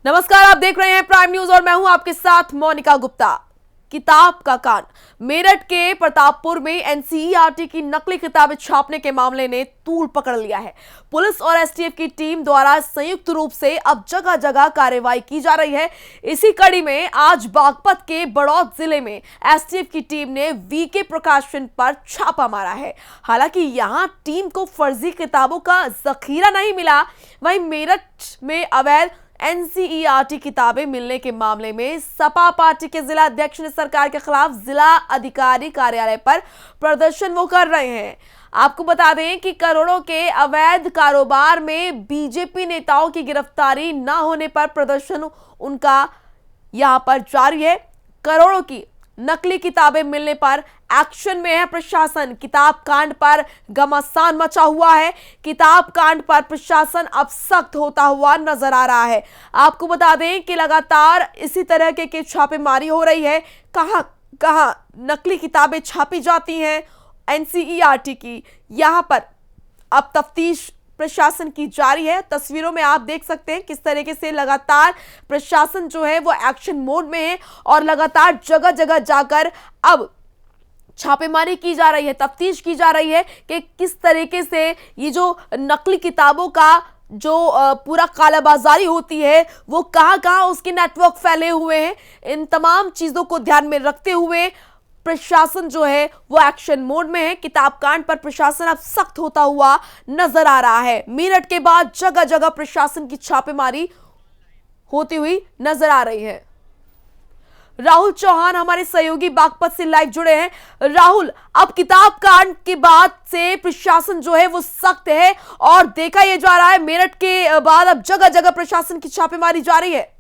नमस्कार, आप देख रहे हैं प्राइम न्यूज और मैं हूं आपके साथ मोनिका गुप्ता। किताब का कांड। मेरठ के प्रतापपुर में एनसीईआरटी की नकली किताबें छापने के मामले ने तूल पकड़ लिया है। पुलिस और एसटीएफ की टीम द्वारा संयुक्त रूप से अब जगह जगह कार्रवाई की जा रही है। इसी कड़ी में आज बागपत के बड़ौद जिले में एसटीएफ की टीम ने वीके प्रकाशन पर छापा मारा है। हालांकि यहां टीम को फर्जी किताबों का जखीरा नहीं मिला, वहीं मेरठ में अवैध एनसीईआरटी किताबें मिलने के मामले में सपा पार्टी के जिला अध्यक्ष ने सरकार के खिलाफ जिला अधिकारी कार्यालय पर प्रदर्शन वो कर रहे हैं। आपको बता दें कि करोड़ों के अवैध कारोबार में बीजेपी नेताओं की गिरफ्तारी न होने पर प्रदर्शन उनका यहां पर जारी है। करोड़ों की नकली किताबें मिलने पर एक्शन में है प्रशासन। किताब कांड पर घमासान मचा हुआ है। किताब कांड पर प्रशासन अब सख्त होता हुआ नजर आ रहा है। आपको बता दें कि लगातार इसी तरह के छापेमारी हो रही है। कहां कहां नकली किताबें छापी जाती हैं एनसीईआरटी की, यहां पर अब तफ्तीश प्रशासन की जारी है। तस्वीरों में आप देख सकते हैं किस तरीके से लगातार प्रशासन जो है वो एक्शन मोड में है और लगातार जगह जगह जाकर अब छापेमारी की जा रही है, तफ्तीश की जा रही है कि किस तरीके से ये जो नकली किताबों का जो पूरा कालाबाजारी होती है वो कहां कहां उसके नेटवर्क फैले हुए हैं। इन तमाम चीजों को ध्यान में रखते हुए प्रशासन जो है वो एक्शन मोड में है। किताब कांड पर प्रशासन अब सख्त होता हुआ नजर आ रहा है। मेरठ के बाद जगह जगह प्रशासन की छापेमारी होती हुई नजर आ रही है। राहुल चौहान हमारे सहयोगी बागपत से लाइव जुड़े हैं। राहुल, अब किताब कांड के बाद से प्रशासन जो है वो सख्त है और देखा यह जा रहा है मेरठ के बाद अब जगह जगह प्रशासन की छापेमारी जारी है।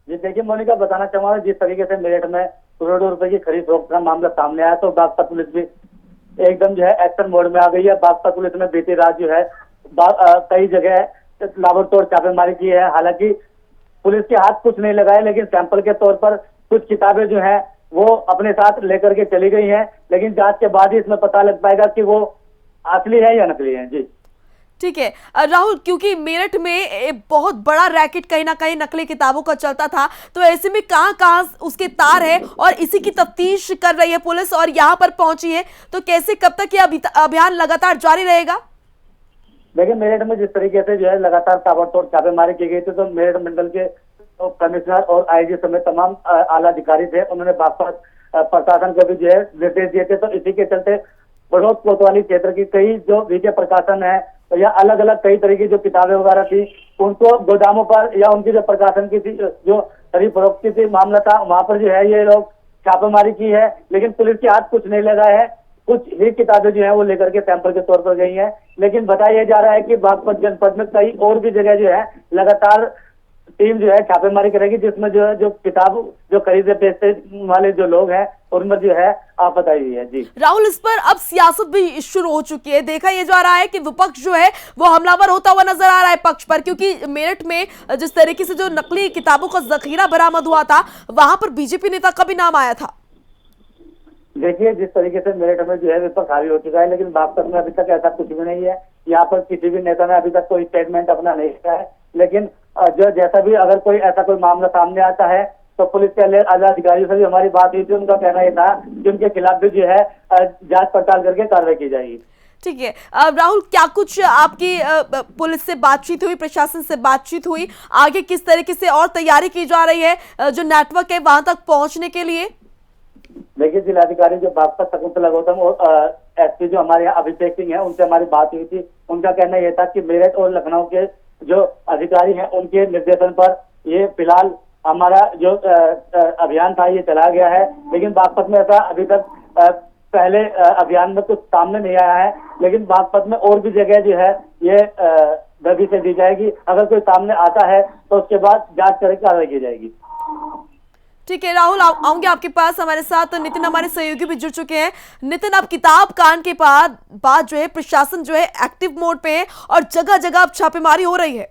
जी देखिए मोनिका, बताना चाहूंगा जिस तरीके से मेरठ में करोड़ों रुपए की खरीद फरोख्त का मामला सामने आया तो बागपत पुलिस भी एकदम जो है एक्शन मोड में आ गई है। बागपत पुलिस ने बीती रात जो है कई जगह ताबड़तोड़ छापेमारी की है। हालांकि पुलिस के हाथ कुछ नहीं लगाए, लेकिन सैंपल के तौर पर कुछ किताबें जो है वो अपने साथ लेकर के चली गई हैं। लेकिन जांच के बाद ही इसमें पता लग पाएगा कि वो असली है या नकली है। जी ठीक है राहुल, क्योंकि मेरठ में एक बहुत बड़ा रैकेट कहीं ना कहीं नकली किताबों का चलता था, तो ऐसे में कहां कहां उसके तार है और इसी की तफ्तीश कर रही है पुलिस और यहां पर पहुंची है, तो कैसे कब तक ये अभियान लगातार जारी रहेगा? देखिए मेरठ में जिस तरीके से जो है लगातार ताबड़तोड़ छापेमारी की गई थी तो मेरठ मंडल के कमिश्नर और आईजी समेत तमाम आला अधिकारी थे, उन्होंने बागपत प्रशासन को भी जो है निर्देश दिए थे। तो इसी के चलते बड़ौद कोतवाली क्षेत्र की कई जो वीके प्रकाशन है या अलग अलग कई तरह की जो किताबें वगैरह थी उनको गोदामों पर या उनकी जो प्रकाशन की थी जो खरीद फरोख्त की थी मामला था, वहां पर जो है ये लोग छापेमारी की है। लेकिन पुलिस के हाथ कुछ नहीं लगा है। कुछ ही किताबें जो है वो लेकर के सैंपल के तौर पर गई हैं। लेकिन बताया जा रहा है कि बागपत जनपद में कई और भी जगह जो है लगातार टीम जो है छापेमारी करेगी, जिसमें जो है जो किताब जो खरीदे बेचने वाले जो लोग हैं उनमें जो है आपत आई हुई है। जी राहुल, इस पर अब सियासत भी शुरू हो चुकी है। देखा यह जा रहा है कि विपक्ष जो है वो हमलावर होता हुआ नजर आ रहा है पक्ष पर, क्योंकि मेरठ में जिस तरीके से जो नकली किताबों का जखीरा बरामद हुआ था वहां पर बीजेपी नेता का भी नाम आया था। देखिए जिस तरीके से मेरठ में जो है विपक्ष हावी हो चुका है, लेकिन बागपत में अभी तक ऐसा कुछ भी नहीं है। यहाँ पर किसी भी नेता ने अभी तक कोई स्टेटमेंट अपना नहीं किया है। लेकिन जो जैसा भी अगर कोई ऐसा कोई मामला सामने आता है तो पुलिस के आला अधिकारियों से भी हमारी बात हुई थी। उनका कहना यह था कि उनके खिलाफ भी जो है जांच पड़ताल करके कार्रवाई की जाएगी। ठीक है राहुल, क्या कुछ आपकी पुलिस से बातचीत हुई, प्रशासन से बातचीत हुई, आगे किस तरीके से और तैयारी की जा रही है जो नेटवर्क है वहां तक पहुंचने के लिए? देखिए जिलाधिकारी जो बागपत शकुंतला गौतम और एसपी जो हमारे यहाँ अभिषेक सिंह है उनसे हमारी बात हुई थी। उनका कहना यह था कि मेरठ और लखनऊ के जो अधिकारी हैं उनके निर्देशन पर ये फिलहाल हमारा जो अभियान था ये चला गया है। लेकिन बागपत में ऐसा अभी तक पहले अभियान में कुछ सामने नहीं आया है। लेकिन बागपत में और भी जगह जो है ये गति से दी जाएगी। अगर कोई सामने आता है तो उसके बाद जांच करके कार्रवाई की जाएगी। ठीक है राहुल, आऊंगे आपके पास। हमारे साथ नितिन हमारे सहयोगी भी जुड़ चुके हैं। नितिन, अब किताब कांड के बाद जो है प्रशासन जो है एक्टिव मोड पे है और जगह जगह अब छापेमारी हो रही है।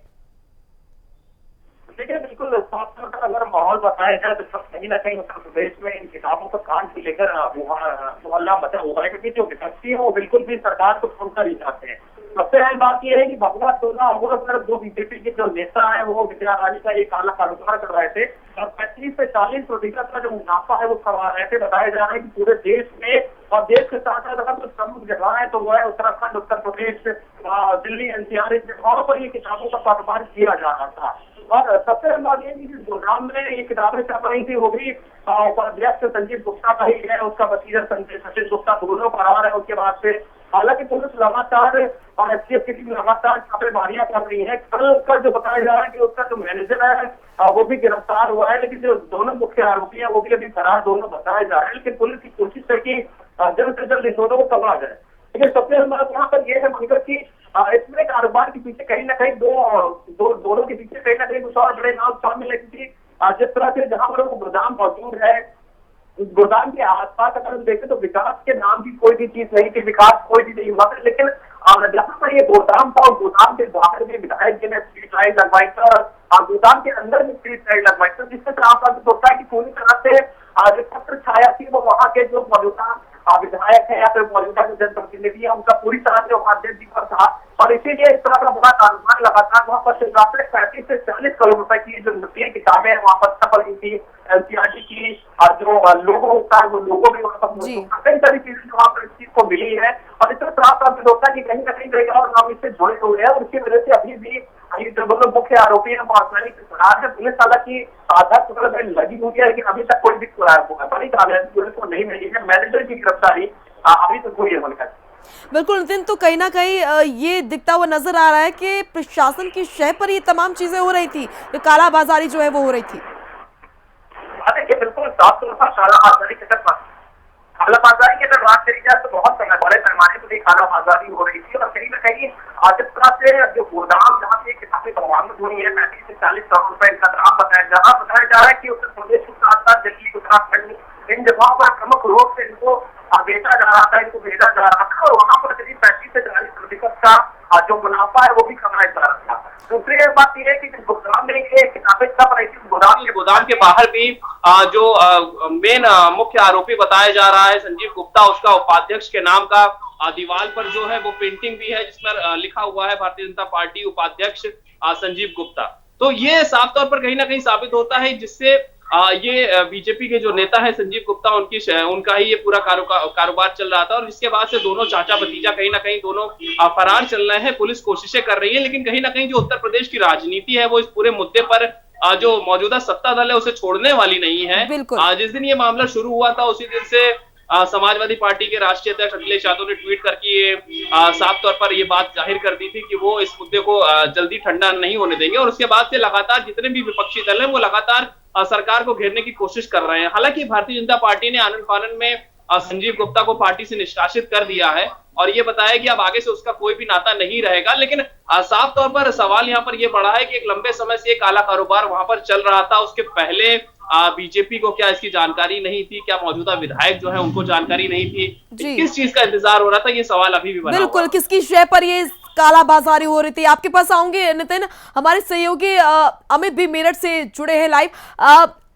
देखिए, बिल्कुल साफ तौर पर अगर माहौल बताया जाए तो कहीं ना कहीं उत्तर प्रदेश में इन किताबों पर कांड को लेकर मुहल्ला मचा हुआ है, क्योंकि जो विपक्षी है वो बिल्कुल भी सरकार को छोड़कर ही चाहते हैं। सबसे अहम बात यह है कि भगवा 16 अगस्त पर दो बीजेपी के जो नेता है वो विजया रानी का एक काला कारोबार कर रहे थे और 25 से 40% का जो मुनाफा है वो कमा रहे थे। बताया जा रहा है कि पूरे देश में और देश के साथ साथ अगर कुछ प्रमुख जगह है तो वो है उत्तराखंड, उत्तर प्रदेश, दिल्ली, एनसीआर, इन जगहों पर ये किताबों का कारोबार किया जा रहा था। और सबसे अहम बात यह कि जिस गोदाम में ये किताबें छप रही थी वो भी उपाध्यक्ष संजीव गुप्ता का ही है, उसका भतीजा सचिन गुप्ता दोनों फरार है उसके बाद से। हालांकि पुलिस लगातार और एसटीएफ की टीम लगातार छापेमारियां कर रही है। कल जो बताया जा रहा है कि उसका जो मैनेजर है वो भी गिरफ्तार हुआ है, लेकिन जो दोनों मुख्य आरोपी है वो भी अभी फरार दोनों बताए जा रहे हैं। लेकिन पुलिस की कोशिश है कि जल्द से जल्द इन दोनों को पकड़ा जाए। लेकिन सबसे अहम बात यहाँ पर यह है मगर की इसमें कारोबार के पीछे कहीं ना कहीं दोनों के पीछे कहीं ना कहीं कुछ और बड़े नाम शामिल है, क्योंकि जिस तरह से जहाँ पर वो गोदाम मौजूद है उस गोदाम के आसपास अगर हम देखें तो विकास के नाम की कोई भी चीज नहीं थी, विकास कोई भी नहीं हुआ था। लेकिन जहाँ पर ये गोदाम था और गोदाम के बाहर भी विधायक जी ने स्ट्रीट लाइट लगवाई था और गोदाम के अंदर भी स्ट्रीट लाइट लगवाई था, जिससे साफ साबित होता है कि पूरी तरह से जो छत्र छाया थी वो वहाँ के जो मौजूदा विधायक है या फिर मौजूदा जो जनप्रतिनिधि है उनका पूरी तरह से उपाध्यक्ष जी पर था। और इसीलिए इस तरह का बड़ा कारोबार लगातार वहाँ पर 35 से 40 करोड़ रुपए की जो नकली किताबें हैं वहाँ पर छप रही थी। एनसीईआरटी की जो लोगो होता है वो लोगो भी वहाँ पर कई सारी चीजें जो वहाँ पर इस चीज को मिली है और इससे साफ साबित होता है कि कहीं ना कहीं और नाम इससे जुड़े हुए हैं और इसकी वजह से अभी भी ये जो दोनों मुख्य आरोपी है वो आसानी से फरार है। पुलिस हालांकि आधार पकड़ लगी हुई है, लेकिन अभी तक कोई भी बड़ी कामयाबी पुलिस को नहीं मिली है। मैनेजर की गिरफ्तारी अभी तक हुई है। बनकर बिल्कुल नितिन, तो कहीं ना कहीं ये दिखता हुआ नजर आ रहा है कि प्रशासन की शह पर ये तमाम चीजें हो रही थी, ये काला बाजारी जो है वो हो रही थी। देखिए, बिल्कुल साफ तौर पर कालाबाजारी की अगर बात करी जाए तो बहुत बड़े पैमाने पर काला बाजारी हो रही थी और कहीं ना कहीं जिस तरह से जो गोदाम जहाँ से किताबें बरामद हुई है 35 से 40 करोड़ रुपए इनका दाम बताया जा रहा है कि उत्तर प्रदेश के साथ साथ दिल्ली, उत्तराखंड इन जगहों पर प्रमुख रूप से इनको बेचा जा रहा था, इनको भेजा जा रहा था और वहाँ पर करीब 35 से 40% का जो मुनाफा है वो भी कमाया जा रहा था। दूसरी बात यह है कि गोदाम में किताबें छप रही थी, गोदाम के बाहर भी जो मेन मुख्य आरोपी बताया जा रहा है संजीव गुप्ता, उसका उपाध्यक्ष के नाम का दीवार पर जो है वो पेंटिंग भी है जिस पर लिखा हुआ है भारतीय जनता पार्टी उपाध्यक्ष संजीव गुप्ता। तो ये साफ तौर पर कहीं ना कहीं साबित होता है जिससे ये बीजेपी के जो नेता है संजीव गुप्ता उनका ही ये पूरा कारोबार चल रहा था और इसके बाद से दोनों चाचा भतीजा कहीं ना कहीं दोनों फरार चल रहे हैं। पुलिस कोशिशें कर रही है, लेकिन कहीं ना कहीं जो उत्तर प्रदेश की राजनीति है वो इस पूरे मुद्दे पर जो मौजूदा सत्ता दल है उसे छोड़ने वाली नहीं है। जिस दिन ये मामला शुरू हुआ था उसी दिन से समाजवादी पार्टी के राष्ट्रीय अध्यक्ष अखिलेश यादव ने ट्वीट करके साफ तौर पर ये बात जाहिर कर दी थी कि वो इस मुद्दे को जल्दी ठंडा नहीं होने देंगे और उसके बाद से लगातार जितने भी विपक्षी दल हैं वो लगातार सरकार को घेरने की कोशिश कर रहे हैं। हालांकि भारतीय जनता पार्टी ने आनन फानन में संजीव गुप्ता को पार्टी से निष्कासित कर दिया है और ये बताया कि अब आगे से उसका कोई भी नाता नहीं रहेगा। लेकिन साफ तौर पर सवाल यहाँ पर ये बड़ा है कि एक लंबे समय से काला कारोबार वहां पर चल रहा था, उसके पहले बीजेपी को क्या इसकी जानकारी नहीं थी? क्या मौजूदा विधायक जो है उनको जानकारी नहीं थी? किस चीज का इंतजार हो रहा था, ये सवाल अभी भी बना हुआ है। बिल्कुल, किसकी शय पर ये काला बाजारी हो रही थी? आपके पास आऊंगे नितिन, हमारे सहयोगी अमित भी मेरठ से जुड़े हैं लाइव।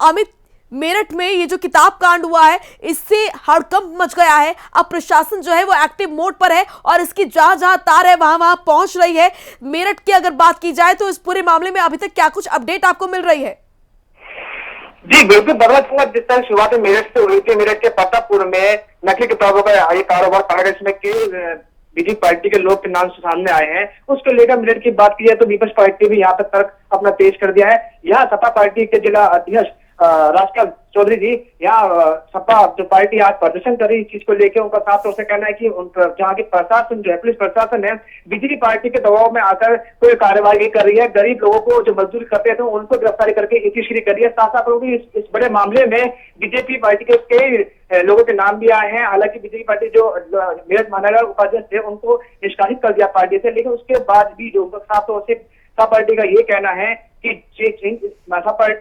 अमित, मेरठ में ये जो किताब कांड हुआ है इससे हड़कंप मच गया है। अब प्रशासन जो है वो एक्टिव मोड पर है और इसकी जहां जहां तार है वहां वहां पहुंच रही है। मेरठ की अगर बात की जाए तो इस पूरे मामले में अभी तक क्या कुछ अपडेट आपको मिल रही है? जी बिल्कुल, बदला जिस तरह शुरुआत मेरठ से हुई थी, मेरठ के प्रतापपुर में नकली किताबों का ये कारोबार पाया, इसमें बीजेपी पार्टी के लोग के नाम सामने आए हैं। उसको लेकर मेरठ की बात की जाए तो विपक्ष पार्टी भी यहाँ तक तर्क अपना पेश कर दिया है। यहाँ सपा पार्टी के जिला अध्यक्ष राजकमल चौधरी जी यहाँ सपा जो पार्टी आज प्रदर्शन कर रही है इस चीज को लेकर उनका साफ तौर से कहना है कि जहाँ की प्रशासन जो है पुलिस प्रशासन है बीजेपी पार्टी के दबाव में आकर कोई कार्रवाई नहीं कर रही है। गरीब लोगों को जो मजदूरी करते थे उनको गिरफ्तारी करके एकीश्री कर रही है। साथ साथ इस बड़े मामले में बीजेपी पार्टी के कई लोगों के नाम भी आए हैं। हालांकि बीजेपी पार्टी जो मेरठ महानगर उपाध्यक्ष थे उनको निष्कासित कर दिया पार्टी से, लेकिन उसके बाद भी जो साफ तौर से सपा पार्टी का ये कहना है कि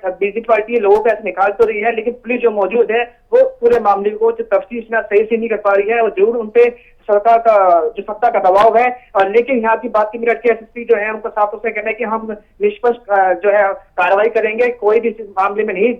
बीजेपी पार्टी लोगों को ऐसे निकाल तो रही है, लेकिन पुलिस जो मौजूद है वो पूरे मामले को जो तफ्तीश ना सही से नहीं कर पा रही है, और जरूर उनपे सरकार का जो सत्ता का दबाव है। लेकिन यहाँ की बात की मेरठ के एसएसपी जो है उनको साफ तौर से कहना है कि हम निष्पक्ष जो है कार्रवाई करेंगे, कोई भी इस मामले में नहीं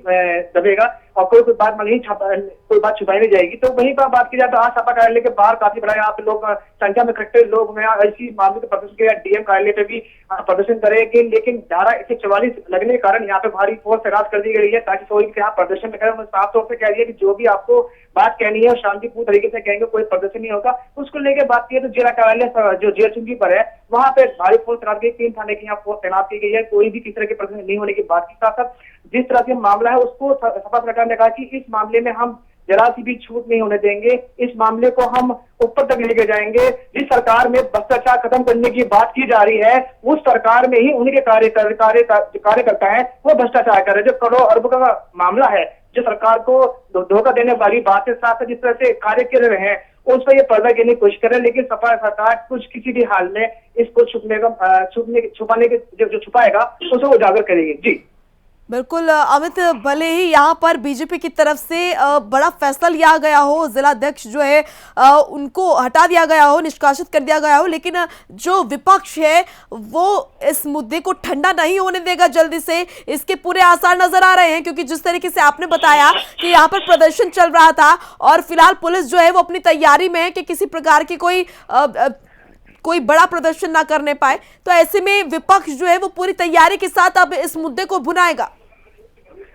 दबेगा और कोई बात छुपाई नहीं जाएगी। तो वहीं पर बात की जाए तो आज सपा कार्यालय के बाहर काफी बड़ा यहाँ पे लोग संख्या में इकट्ठे लोग इसी मामले के प्रदर्शन के डीएम कार्यालय पे भी प्रदर्शन करेंगे, लेकिन धारा 144 लगने के कारण यहाँ पे भारी फोर्स तैनात कर दी गई है ताकि कोई यहाँ प्रदर्शन न करे। उन्होंने साफ तौर से कह दिया कि जो भी आपको बात कहनी है और शांतिपूर्ण तरीके से कहेंगे, कोई प्रदर्शन नहीं होगा। उसको लेकर बात की तो जिला कार्यालय जो जेल चुंगी पर है वहां पे भारी फोर्स तैनात की, 3 थाने की यहाँ फोर्स तैनात की गई है। कोई भी किसी तरह के प्रदर्शन नहीं होने की बात की साथ साथ जिस तरह से मामला है उसको सपा सरकार ने कहा कि इस मामले में हम जरा सी भी छूट नहीं होने देंगे, इस मामले को हम ऊपर तक लेके जाएंगे। जिस सरकार में भ्रष्टाचार खत्म करने की बात की जा रही है उस सरकार में ही उनके कार्यकर्ता है वो भ्रष्टाचार कर रहे हैं। जो करोड़ अरबों का मामला है, जो सरकार को धोखा देने वाली बात के साथ जिस तरह से कार्य कर रहे हैं उस पर ये पर्दा गिरने की कोशिश करे, लेकिन सपा सरकार कुछ किसी भी हाल में इसको छुपाने के जो छुपाएगा उसे उजागर करेगी। जी बिल्कुल अमित, भले ही यहाँ पर बीजेपी की तरफ से बड़ा फैसला लिया गया हो, जिला अध्यक्ष जो है उनको हटा दिया गया हो, निष्कासित कर दिया गया हो, लेकिन जो विपक्ष है वो इस मुद्दे को ठंडा नहीं होने देगा जल्दी से। इसके पूरे आसार नजर आ रहे हैं क्योंकि जिस तरीके से आपने बताया कि यहाँ पर प्रदर्शन चल रहा था और फिलहाल पुलिस जो है वो अपनी तैयारी में है कि किसी प्रकार की कोई बड़ा प्रदर्शन ना करने पाए, तो ऐसे में विपक्ष जो है वो पूरी तैयारी के साथ अब इस मुद्दे को भुनाएगा।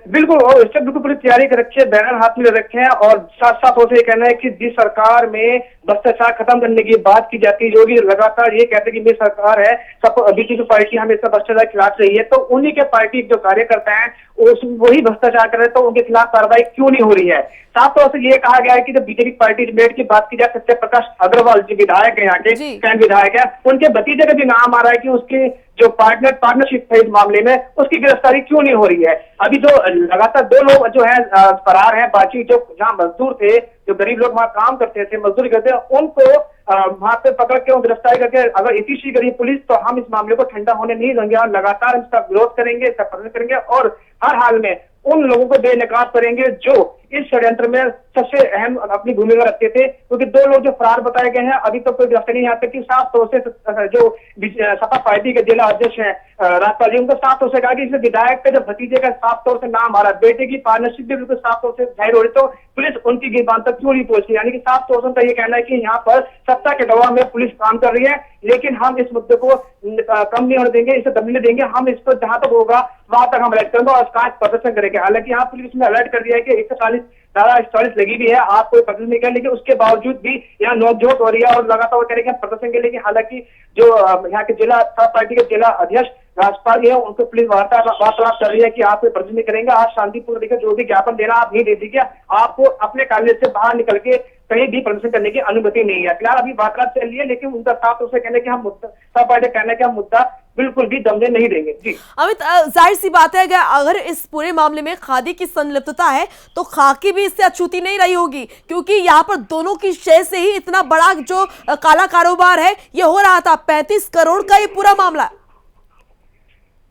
बिल्कुल, और इससे बिल्कुल पूरी तैयारी कर रखी है, बैनर हाथ में रखे हैं और साथ साथ उसे ये कहना है कि जिस सरकार में भ्रष्टाचार खत्म करने की बात की जाती है, जो भी लगातार ये कहते हैं कि मेरी सरकार है, सब बीजेपी पार्टी हमेशा भ्रष्टाचार के खिलाफ रही है, तो उन्हीं के पार्टी जो कार्यकर्ता है वही भ्रष्टाचार कर रहे हैं, तो उनके खिलाफ कार्रवाई क्यों नहीं हो रही है। साफ तौर से ये कहा गया है कि जब बीजेपी पार्टी मेरठ की बात की जाए, सत्य प्रकाश अग्रवाल जी विधायक है, यहाँ के कैंट विधायक है, उनके भतीजे का भी नाम आ रहा है कि उसके जो पार्टनरशिप है इस मामले में उसकी गिरफ्तारी क्यों नहीं हो रही है। अभी जो लगातार 2 लोग जो है फरार हैं, बाकी जो जहाँ मजदूर थे, जो गरीब लोग वहां काम करते थे, मजदूरी करते, उनको वहां पे पकड़ के गिरफ्तारी करके अगर इतनी शी करी पुलिस, तो हम इस मामले को ठंडा होने नहीं देंगे और लगातार इसका विरोध करेंगे, इसका प्रदर्शन करेंगे और हर हाल में उन लोगों को बेनकाब करेंगे जो इस षड्यंत्र में सबसे अहम अपनी भूमिका रखते थे। क्योंकि 2 लोग जो फरार बताए गए हैं अभी तक कोई गिरफ्तारी नहीं, यहाँ तक कि साफ तौर से जो सपा पार्टी के जिला अध्यक्ष हैं राजपाल जी, उनको साफ तौर से कहा कि इसमें विधायक का जो भतीजे का साफ तौर से नाम आ रहा है, बेटे की पार्टनरशिप भी बिल्कुल साफ तौर से जाहिर हो रही, तो पुलिस उनकी गिरफ्तारी तक क्यों नहीं पहुंची। यानी कि साफ तौर से उनका ये कहना है कि यहाँ पर सत्ता के दबाव में पुलिस काम कर रही है, लेकिन हम इस मुद्दे को कम नहीं होने देंगे, इसे दबने नहीं देंगे, हम इस पर जहां तक होगा वहां तक हम अलर्ट करेंगे और इसका प्रदर्शन करेंगे। हालांकि यहाँ पुलिस ने अलर्ट कर दिया है कि 140 लगी भी है, आप कोई प्रदर्शन नहीं करें, लेकिन उसके बावजूद भी यहाँ नोकझोंक हो रही है और लगातार वो करेंगे प्रदर्शन के लिए। हालांकि जो यहाँ के जिला पार्टी के जिला अध्यक्ष राजपाल है उनको पुलिस वार्तालाप कर रही है कि आप कोई प्रदर्शन नहीं करेंगे, आप शांतिपूर्ण तरीके जो भी ज्ञापन देना आप नहीं दे दीजिए, आपको अपने कार्यालय से बाहर निकल के कहीं भी प्रदर्शन करने की अनुमति नहीं है। फिलहाल अभी वार्तालाप चल रही है, लेकिन उनका साफ तौर से कहना है कि हम सब पार्टी कहना है कि हम मुद्दा बिल्कुल भी दमने नहीं देंगे। जी अमित, जाहिर सी बात है अगर इस पूरे मामले में खादी की संलिप्तता है तो खाकी भी इससे अछूती नहीं रही होगी, क्योंकि यहाँ पर दोनों की शय से ही इतना बड़ा जो काला कारोबार है ये हो रहा था। 35 करोड़ का ये पूरा मामला।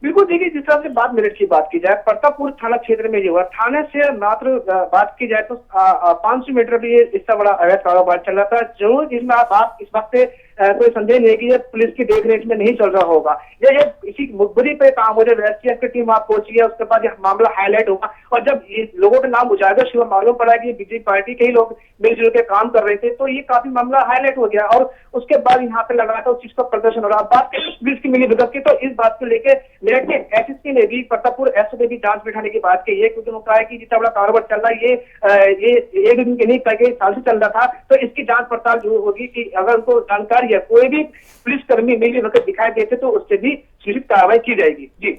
बिल्कुल, देखिए जिस तरह से मेरठ की बात की जाए, प्रतापपुर थाना क्षेत्र में ये हुआ, थाने से मात्र बात की जाए तो 500 मीटर भी इससे बड़ा अवैध कारोबार चल रहा था, जो जिसमें आप इस वक्त कोई संदेह नहीं कि ये पुलिस की देखरेख में नहीं चल रहा होगा। ये इसी मुखबरी पे काम हो जाए, एसटीएफ की टीम वहां पहुंची है, उसके बाद ये मामला हाईलाइट होगा और जब ये लोगों के नाम उजागर हुआ, मालूम पड़ा कि बीजेपी पार्टी के ही लोग मिलजुल के काम कर रहे थे, तो ये काफी मामला हाईलाइट हो गया और उसके बाद यहाँ पे लगा था उस चीज का प्रदर्शन हो रहा। बात करें पुलिस की मिली भगत की, तो इस बात को लेकर मेरठ के एसएसपी ने भी प्रतापपुर एसओ भी जांच बिठाने की बात की है, क्योंकि उन्होंने कहा है कि जितना बड़ा कारोबार चल रहा है ये एक दिन के नहीं कई साल से चल रहा था, तो इसकी जांच पड़ताल जो होगी कि अगर उनको जानकारी है, कोई भी पुलिसकर्मी मिली भगत दिखाई देते तो उससे भी सूचित कार्रवाई की जाएगी। जी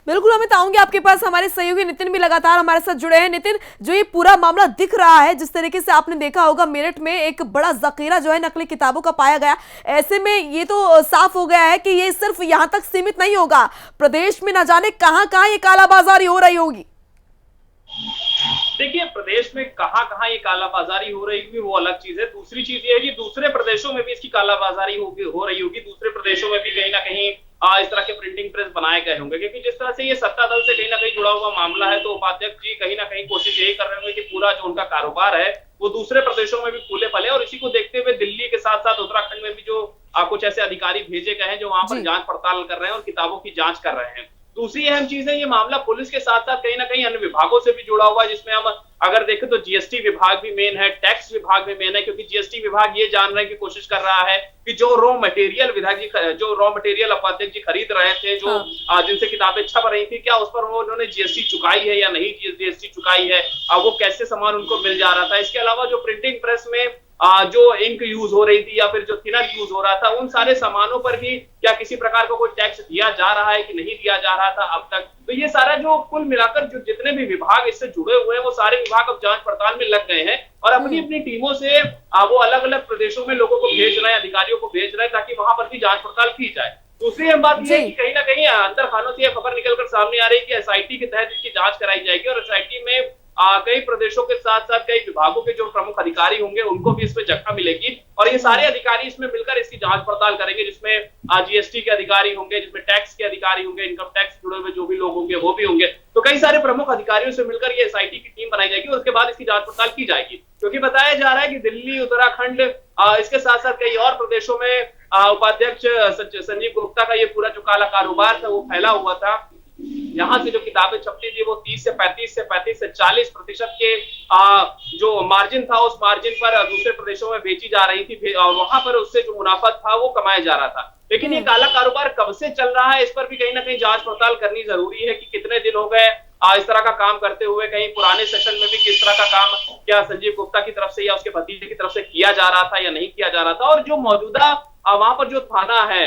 बिल्कुल, अमित आऊंगी आपके पास। हमारे सहयोगी नितिन भी लगातार हमारे साथ जुड़े हैं। नितिन, जो ये पूरा मामला दिख रहा है, जिस तरीके से आपने देखा होगा मेरठ में एक बड़ा जखीरा जो है नकली किताबों का पाया गया, ऐसे में ये तो साफ हो गया है कि ये सिर्फ यहाँ तक सीमित नहीं होगा, प्रदेश में न जाने कहां कहां ये कालाबाजारी हो रही होगी। देखिए, प्रदेश में कहाँ-कहाँ ये कालाबाजारी हो रही होगी वो अलग चीज़ है। दूसरी चीज़ ये है कि दूसरे प्रदेशों में भी इसकी कालाबाजारी हो रही होगी। दूसरे प्रदेशों में भी कहीं न कहीं इस तरह के प्रिंटिंग प्रेस बनाए गए होंगे, क्योंकि जिस तरह से ये सत्ता दल से कहीं न कहीं जुड़ा हुआ मामला है, तो उपाध्यक्ष जी कहीं न कहीं कोशिश यही कर रहे होंगे कि पूरा जो उनका कारोबार है, वो दूसरे प्रदेशों में भी फूले-फले, और इसी को देखते हुए दिल्ली के साथ-साथ उत्तराखंड में भी जो कुछ ऐसे अधिकारी भेजे गए हैं, जो वहाँ पर जी। जाँच पड़ताल कर रहे हैं और किताबों की जाँच कर रहे हैं। दूसरी अहम चीज़ है, ये मामला पुलिस के साथ-साथ कहीं न कहीं अन्य विभागों से भी जुड़ा हुआ है, जिसमें हम अगर देखें तो जीएसटी विभाग भी मेन है, टैक्स विभाग भी मेन है, क्योंकि जीएसटी विभाग ये जानने की कोशिश कर रहा है कि जो रॉ मटेरियल उपाध्यक्ष जी खरीद रहे थे, जो जिनसे किताबें छप रही थी, क्या उस पर उन्होंने जीएसटी चुकाई है या नहीं जीएसटी चुकाई है, वो कैसे सामान उनको मिल जा रहा था। इसके अलावा जो प्रिंटिंग प्रेस में जो इंक यूज हो रही थी या फिर जो थिनर यूज हो रहा था, उन सारे सामानों पर भी क्या किसी प्रकार का कोई टैक्स दिया जा रहा है कि नहीं दिया जा रहा था अब तक। तो ये सारा जो कुल मिलाकर जो जितने भी विभाग इससे जुड़े हुए हैं, वो सारे विभाग अब जांच पड़ताल में लग गए हैं और अपनी अपनी टीमों से वो अलग अलग प्रदेशों में लोगों को भेज रहे हैं, अधिकारियों को भेज रहे हैं, ताकि वहां पर भी जांच पड़ताल की जाए। दूसरी अहम बात यह है कि कहीं ना कहीं अंदर खानों से यह खबर निकलकर सामने आ रही है कि एसआईटी के तहत इसकी जांच कराई जाएगी और एसआईटी में कई प्रदेशों के साथ साथ कई विभागों के जो प्रमुख अधिकारी होंगे उनको भी इसमें जगह मिलेगी और ये सारे अधिकारी इसमें मिलकर इसकी जांच पड़ताल करेंगे, जिसमें जीएसटी के अधिकारी होंगे, जिसमें टैक्स के अधिकारी होंगे, इनकम टैक्स जुड़े हुए जो भी लोग होंगे वो भी होंगे। तो कई सारे प्रमुख अधिकारियों से मिलकर ये एसआईटी की टीम बनाई जाएगी और उसके बाद इसकी जांच पड़ताल की जाएगी, क्योंकि बताया जा रहा है कि दिल्ली, उत्तराखंड, इसके साथ साथ कई और प्रदेशों में उपाध्यक्ष संजीव गुप्ता का ये पूरा जो काला कारोबार था वो फैला हुआ था। यहाँ से जो किताबें छपती थी वो 30 से 35 से 40% के जो मार्जिन था उस मार्जिन पर दूसरे प्रदेशों में बेची जा रही थी और वहां पर उससे जो मुनाफा था वो कमाया जा रहा था। लेकिन ये काला कारोबार कब से चल रहा है, इस पर भी कहीं ना कहीं जांच पड़ताल करनी जरूरी है कि कितने दिन हो गए इस तरह का काम करते हुए। कहीं पुराने सेशन में भी किस तरह का काम क्या संजीव गुप्ता की तरफ से या उसके भतीजे की तरफ से किया जा रहा था या नहीं किया जा रहा था, और जो मौजूदा वहां पर जो थाना है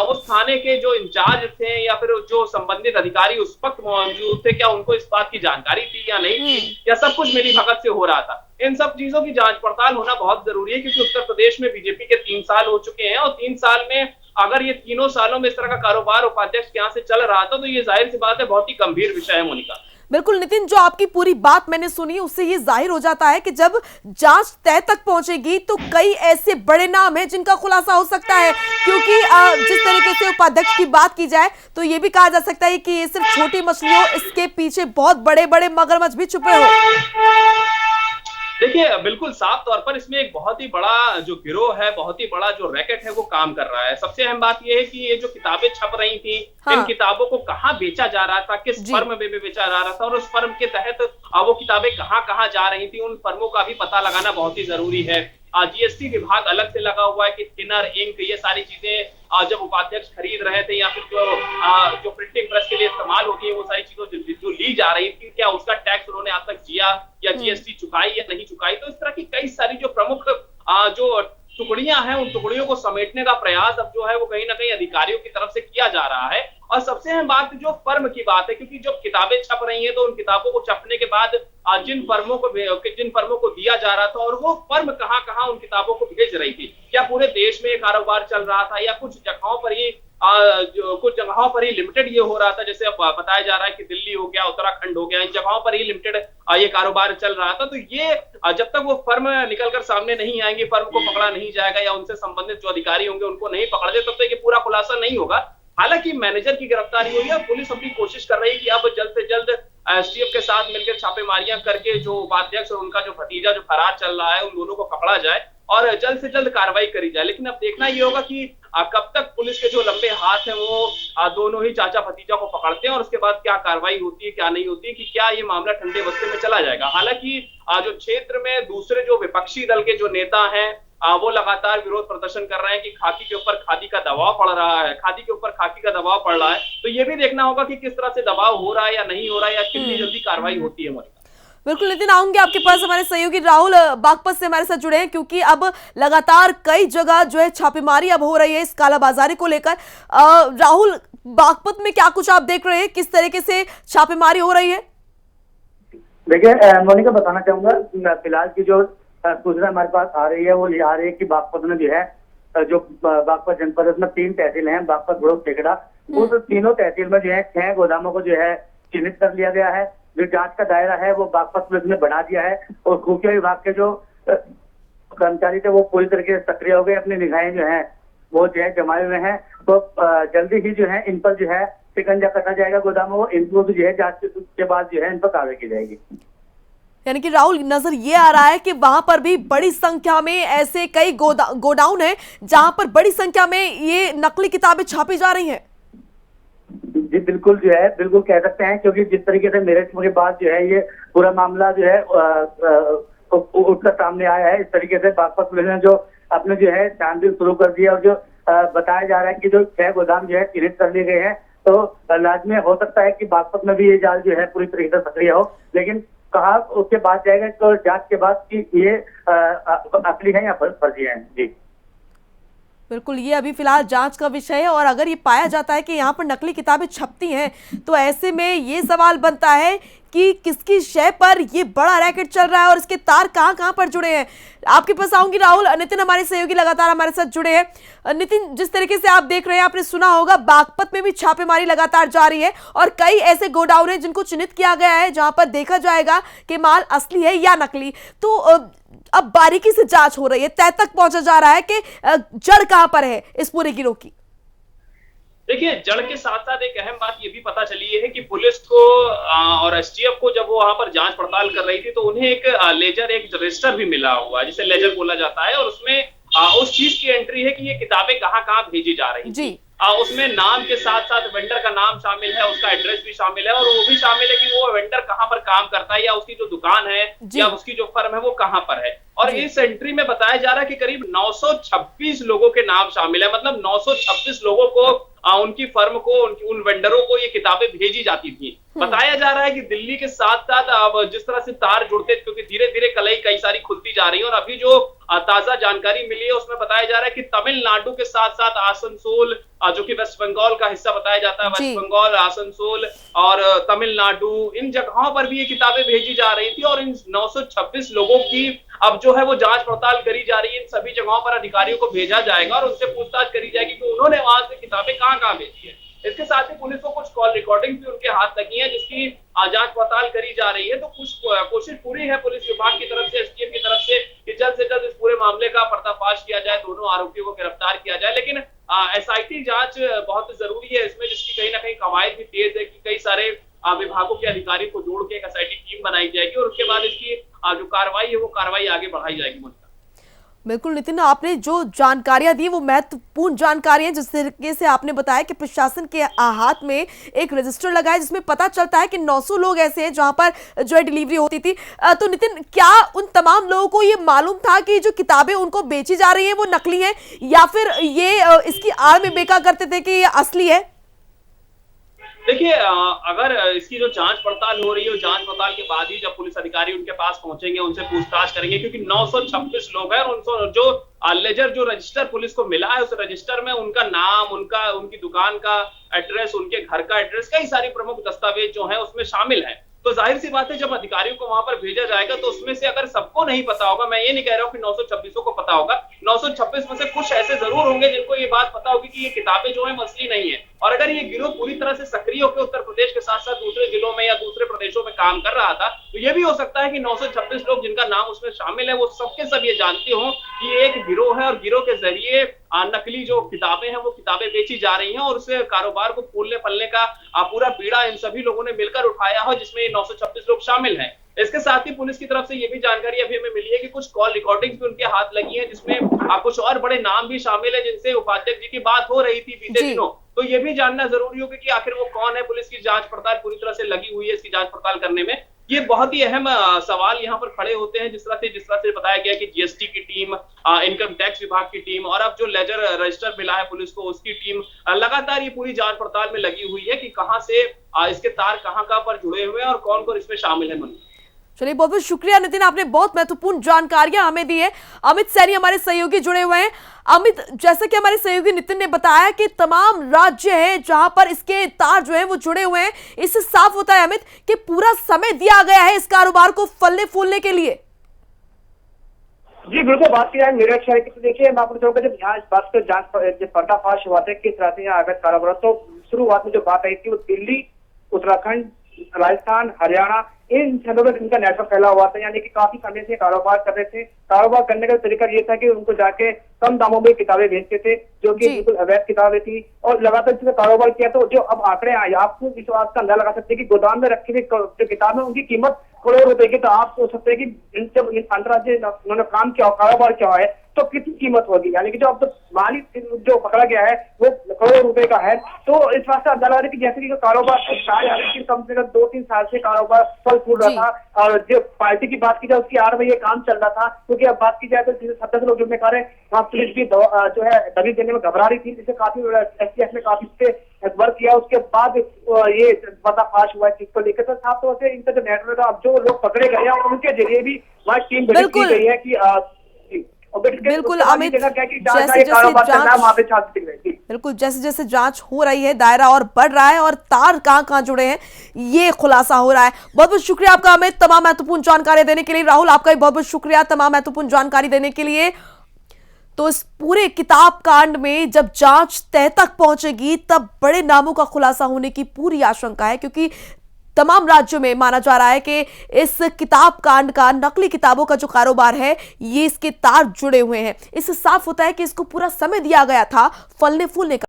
उस थाने के जो इंचार्ज थे या फिर जो संबंधित अधिकारी उस वक्त मौजूद थे, क्या उनको इस बात की जानकारी थी या नहीं थी, या सब कुछ मिली भगत से हो रहा था। इन सब चीजों की जांच पड़ताल होना बहुत जरूरी है, क्योंकि उत्तर प्रदेश में बीजेपी के 3 साल हो चुके हैं और 3 साल में अगर ये तीनों सालों में इस तरह का कारोबार उपाध्यक्ष के यहाँ से चल रहा था तो ये जाहिर सी बात है बहुत ही गंभीर विषय है। मोनिका, बिल्कुल नितिन, जो आपकी पूरी बात मैंने सुनी उससे ये जाहिर हो जाता है कि जब जांच तय तक पहुंचेगी तो कई ऐसे बड़े नाम हैं जिनका खुलासा हो सकता है, क्योंकि जिस तरीके से उपाध्यक्ष की बात की जाए तो ये भी कहा जा सकता है कि ये सिर्फ छोटी मछली हो, इसके पीछे बहुत बड़े बड़े मगरमच्छ भी छुपे हो। देखिए, बिल्कुल साफ तौर पर इसमें एक बहुत ही बड़ा जो गिरोह है, बहुत ही बड़ा जो रैकेट है वो काम कर रहा है। सबसे अहम बात ये है कि ये जो किताबें छप रही थी, इन किताबों को कहाँ बेचा जा रहा था, किस फर्म में बेचा जा रहा था और उस फर्म के तहत वो किताबें कहाँ जा रही थी, उन फर्मों का भी पता लगाना बहुत ही जरूरी है। जीएसटी विभाग अलग से लगा हुआ है कि थिनर, इंक, ये सारी चीजें जब उपाध्यक्ष खरीद रहे थे या फिर जो प्रिंटिंग प्रेस के लिए इस्तेमाल होती है वो सारी चीजों जो ली जा रही थी, क्या उसका टैक्स उन्होंने आज तक दिया या जीएसटी चुकाई या नहीं चुकाई। तो इस तरह की कई सारी जो प्रमुख जो टुकड़ियां हैं उन टुकड़ियों को समेटने का प्रयास अब जो है वो कहीं ना कहीं अधिकारियों की तरफ से किया जा रहा है। और सबसे अहम बात जो फर्म की बात है, क्योंकि जब किताबें छप रही हैं तो उन किताबों को छपने के बाद जिन फर्मों को दिया जा रहा था और वो फर्म कहाँ उन किताबों को भेज रही थी, क्या पूरे देश में ये कारोबार चल रहा था या कुछ जगहों पर ही लिमिटेड ये हो रहा था, जैसे अब बताया जा रहा है कि दिल्ली हो गया, उत्तराखंड हो गया, इन जगहों पर ही लिमिटेड ये कारोबार चल रहा था। तो ये जब तक वो फर्म निकलकर सामने नहीं आएंगी, फर्म को पकड़ा नहीं जाएगा या उनसे संबंधित जो अधिकारी होंगे उनको नहीं पकड़ते, तब तक ये पूरा खुलासा नहीं होगा। हालांकि मैनेजर की गिरफ्तारी हुई है, पुलिस अपनी कोशिश कर रही है कि अब जल्द से जल्द एसटीएफ के साथ मिलकर छापेमारियां करके जो उपाध्यक्ष और उनका जो भतीजा जो फरार चल रहा है उन दोनों को पकड़ा जाए और जल्द से जल्द कार्रवाई करी जाए। लेकिन अब देखना ये होगा कि कब तक पुलिस के जो लंबे हाथ हैं वो दोनों ही चाचा भतीजा को पकड़ते हैं और उसके बाद क्या कार्रवाई होती है क्या नहीं होती है, कि क्या ये मामला ठंडे बस्ते में चला जाएगा। हालांकि जो क्षेत्र में दूसरे जो विपक्षी दल के जो नेता हैं वो लगातार विरोध प्रदर्शन कर रहे हैं कि खाकी के ऊपर खादी का दबाव पड़ रहा है, खादी के ऊपर खाकी का दबाव पड़ रहा है। तो ये भी देखना होगा कि किस तरह से दबाव हो रहा है या नहीं हो रहा है या कितनी जल्दी कार्रवाई होती है। बिल्कुल नितिन, आऊंगे आपके पास। हमारे सहयोगी राहुल बागपत से हमारे साथ जुड़े हैं, क्योंकि अब लगातार कई जगह जो है छापेमारी अब हो रही है इस कालाबाजारी को लेकर। राहुल, बागपत में क्या कुछ आप देख रहे हैं, किस तरीके से छापेमारी हो रही है? देखिए मोनिका, बताना चाहूंगा फिलहाल की जो सूचना हमारे पास आ रही है वो ये आ रही है कि बागपत में जो है जो बागपत जनपद में 3 तहसील हैं, बागपत, घोड़क, टेकड़ा, उस तीनों तहसील में जो है 6 गोदामों को जो है चिन्हित कर लिया गया है। जो जांच का दायरा है वो बागपत पुलिस ने बढ़ा दिया है और खुफिया विभाग के जो कर्मचारी थे वो पूरी तरीके से सक्रिय हो गए, अपनी निगाहें जो है वो जो है जमाए हुए हैं। तो जल्दी ही जो है इन पर जो है शिकंजा कसा जाएगा गोदामों को, इनको भी जो है जांच के बाद जो है इन पर कार्रवाई की जाएगी। यानी कि राहुल, नजर ये आ रहा है कि वहां पर भी बड़ी संख्या में ऐसे कई गोडाउन है जहां पर बड़ी संख्या में ये नकली किताबें छापी जा रही हैं। जी बिल्कुल, जो है बिल्कुल कह सकते हैं, क्योंकि जिस तरीके से मेरठ के बाद जो है ये पूरा मामला जो है उठकर सामने आया है, इस तरीके से बागपत पुलिस ने जो अपने जो है छानबीन शुरू कर दिया और जो बताया जा रहा है कि जो 6 गोदाम जो है चिन्हित कर लिए गए हैं, तो लाजमी हो सकता है कि बागपत में भी ये जाल जो है पूरी तरीके से सक्रिय हो, लेकिन कहा उसके बाद जाएगा तो जांच के बाद कि ये असली है या फर्जी है। जी बिल्कुल, ये अभी फिलहाल जांच का विषय है और अगर ये पाया जाता है कि यहाँ पर नकली किताबें छपती हैं तो ऐसे में ये सवाल बनता है कि किसकी शय पर ये बड़ा रैकेट चल रहा है और इसके तार कहाँ पर जुड़े हैं। आपके पास आऊंगी राहुल। नितिन हमारे सहयोगी लगातार हमारे साथ जुड़े हैं। नितिन, जिस तरीके से आप देख रहे हैं, आपने सुना होगा बागपत में भी छापेमारी लगातार जारी है और कई ऐसे गोडाउन है जिनको चिन्हित किया गया है जहां पर देखा जाएगा कि माल असली है या नकली। तो अब बारीकी से जांच हो रही है, तय तक पहुंचा जा रहा है कि जड़ कहां पर है इस पूरे गिरोह की। देखिए, जड़ के साथ साथ एक अहम बात ये भी पता चली है कि पुलिस को और एसटीएफ को जब वो वहां पर जांच पड़ताल कर रही थी तो उन्हें एक लेजर, एक रजिस्टर भी मिला हुआ है जिसे लेजर बोला जाता है, और उसमें उस चीज की एंट्री है कि ये किताबें कहाँ भेजी जा रही जी। उसमें नाम के साथ साथ वेंडर का नाम शामिल है, उसका एड्रेस भी शामिल है और वो भी शामिल है कि वो वेंडर कहाँ पर काम करता है या उसकी जो दुकान है या उसकी जो फर्म है वो कहाँ पर है। और इस एंट्री में बताया जा रहा है कि करीब 926 लोगों के नाम शामिल है, मतलब 926 लोगों को उनकी फर्म को, उन वेंडरों को ये किताबें भेजी जाती थी। बताया जा रहा है कि दिल्ली के साथ साथ अब जिस तरह से तार जुड़ते, क्योंकि धीरे धीरे कलई कई सारी खुलती जा रही है, और अभी जो ताजा जानकारी मिली है उसमें बताया जा रहा है कि तमिलनाडु के साथ साथ आसनसोल, जो कि वेस्ट बंगाल का हिस्सा बताया जाता है, वेस्ट बंगाल, आसनसोल और तमिलनाडु, इन जगहों पर भी ये किताबें भेजी जा रही थी। और इन 926 लोगों की अब जो है वो जांच पड़ताल करी जा रही है। इन सभी जगहों पर अधिकारियों को भेजा जाएगा और उनसे पूछताछ करी जाएगी कि उन्होंने वहां से किताबें कहाँ भेजी है। इसके साथ ही पुलिस को कुछ कॉल रिकॉर्डिंग भी उनके हाथ लगी है जिसकी जांच पड़ताल करी जा रही है। तो कुछ कोशिश पूरी है पुलिस विभाग की तरफ से, एसटीएफ की तरफ से, कि जल्द से जल्द इस पूरे मामले का पर्दाफाश किया जाए, दोनों आरोपियों को गिरफ्तार किया जाए। लेकिन एसआईटी जांच बहुत जरूरी है इसमें, जिसकी कहीं ना कहीं कवायद भी तेज है कि कई सारे विभागों के अधिकारियों को जोड़ के एक एसआईटी टीम बनाई जाएगी और उसके बाद इसकी जो कार्रवाई है वो कार्रवाई आगे बढ़ाई जाएगी। बिल्कुल नितिन, आपने जो जानकारियां दी वो महत्वपूर्ण जानकारियां, जिस तरीके से आपने बताया कि प्रशासन के हाथ में एक रजिस्टर लगा है जिसमें पता चलता है कि 900 लोग ऐसे हैं जहां पर जो है डिलीवरी होती थी। तो नितिन, क्या उन तमाम लोगों को ये मालूम था कि जो किताबें उनको बेची जा रही हैं वो नकली हैं, या फिर ये इसकी आड़ में बेका करते थे कि ये असली है? देखिए, अगर इसकी जो जांच पड़ताल हो रही है, जांच पड़ताल के बाद ही जब पुलिस अधिकारी उनके पास पहुंचेंगे, उनसे पूछताछ करेंगे, क्योंकि 926 लोग हैं और जो लेजर, जो रजिस्टर पुलिस को मिला है, उस रजिस्टर में उनका नाम, उनकी दुकान का एड्रेस, उनके घर का एड्रेस, कई सारी प्रमुख दस्तावेज जो है उसमें शामिल है। तो जाहिर सी बात है जब अधिकारियों को वहां पर भेजा जाएगा तो उसमें से अगर सबको नहीं पता होगा, मैं ये नहीं कह रहा हूं कि 926 को पता होगा, 926 में से कुछ ऐसे जरूर होंगे जिनको ये बात पता होगी कि ये किताबें जो है असली नहीं है। और अगर ये गिरोह पूरी तरह से सक्रिय होकर उत्तर प्रदेश के साथ साथ दूसरे जिलों में या दूसरे प्रदेशों में काम कर रहा था, तो ये भी हो सकता है कि 926 लोग जिनका नाम उसमें शामिल है वो सबके सब ये जानते हो कि ये एक गिरोह है और गिरोह के जरिए नकली जो किताबें हैं वो किताबें बेची जा रही हैं और उस कारोबार को फूलने फलने का पूरा बीड़ा इन सभी लोगों ने मिलकर उठाया है, जिसमें ये 926 लोग शामिल हैं। इसके साथ ही पुलिस की तरफ से ये भी जानकारी अभी हमें मिली है कि कुछ कॉल रिकॉर्डिंग्स भी उनके हाथ लगी है, जिसमें कुछ और बड़े नाम भी शामिल है जिनसे उपाध्यक्ष जी की बात हो रही थी बीते दिनों। तो ये भी जानना जरूरी होगा कि आखिर वो कौन है। पुलिस की जांच पड़ताल पूरी तरह से लगी हुई है इसकी जांच पड़ताल करने में। ये बहुत ही अहम सवाल यहाँ पर खड़े होते हैं, जिस तरह से बताया गया कि जीएसटी की टीम, इनकम टैक्स विभाग की टीम और अब जो लेजर रजिस्टर मिला है पुलिस को उसकी टीम लगातार ये पूरी जांच पड़ताल में लगी हुई है कि कहां से इसके तार कहां पर जुड़े हुए हैं और कौन कौन इसमें शामिल है। चलिए, बहुत बहुत शुक्रिया नितिन, आपने बहुत महत्वपूर्ण जानकारियां हमें दी है। अमित सैनी हमारे सहयोगी जुड़े हुए हैं। अमित, जैसे कि हमारे सहयोगी नितिन ने बताया कि तमाम राज्य हैं जहां पर इसके तार जो हैं वो जुड़े हुए हैं, इससे साफ होता है अमित कि पूरा समय दिया गया है इस कारोबार को फलने फूलने के लिए। जी बिल्कुल, बात की जाए मेरठ शहर की, तो देखिए मैं आपको बताऊंगा जब यहाँ इस बात का जांच पर्दाफाश हुआ था किस तरह से यहाँ अवैध कारोबार, तो शुरुआत में जो बात आई थी वो दिल्ली, उत्तराखंड, राजस्थान, हरियाणा, इन शहरों में इनका नेटवर्क फैला हुआ था, यानी कि काफी समय से कारोबार कर रहे थे। कारोबार करने का तरीका ये था कि उनको जाके कम दामों में किताबें बेचते थे, जो कि बिल्कुल अवैध किताबें थी, और लगातार इसमें कारोबार किया। तो जो अब आंकड़े आए, आपको विश्वास का अंदाजा लगा सकते हैं कि गोदाम में रखी हुई जो किताबें, उनकी कीमत करोड़ रुपए की। तो आप सोच सकते हैं कि जब अंतर्राज्यीय उन्होंने काम किया, कारोबार किया है, तो कितनी कीमत होगी। यानी कि जो अब तो मालिक जो पकड़ा गया है वो करोड़ रुपए का है। तो इस बात से अंदाजा लगा कि जैसे कि कारोबार कम से कम 2-3 साल से कारोबार फल फूल रहा था, और जो पार्टी की बात की जाए उसकी आड़ में ये काम चल रहा था। क्योंकि अब बात की जाए तो 70 लोग जुड़ने का वहाँ पुलिस भी जो है दबी देने में घबरा रही थी, जिससे काफी STF ने काफी वर्क किया। उसके बाद ये पर्दाफाश हुआ चीज को लेकर। तो साफ तौर से इनका जो नेटवर्क, अब जो लोग पकड़े गए हैं उनके जरिए भी वहाँ टीम गठित की गई है कि बिल्कुल अमित, जैसे जैसे जांच हो रही है, दायरा और बढ़ रहा है और तार कहां जुड़े हैं ये खुलासा हो रहा है। बहुत बहुत शुक्रिया आपका अमित, तमाम महत्वपूर्ण जानकारी देने के लिए। राहुल, आपका भी बहुत बहुत शुक्रिया तमाम महत्वपूर्ण जानकारी देने के लिए। तो इस पूरे किताब कांड में जब जांच तह तक पहुंचेगी तब बड़े नामों का खुलासा होने की पूरी आशंका है, क्योंकि तमाम राज्यों में माना जा रहा है कि इस किताब कांड का, नकली किताबों का जो कारोबार है, ये इसके तार जुड़े हुए हैं। इससे साफ होता है कि इसको पूरा समय दिया गया था फलने फूलने का।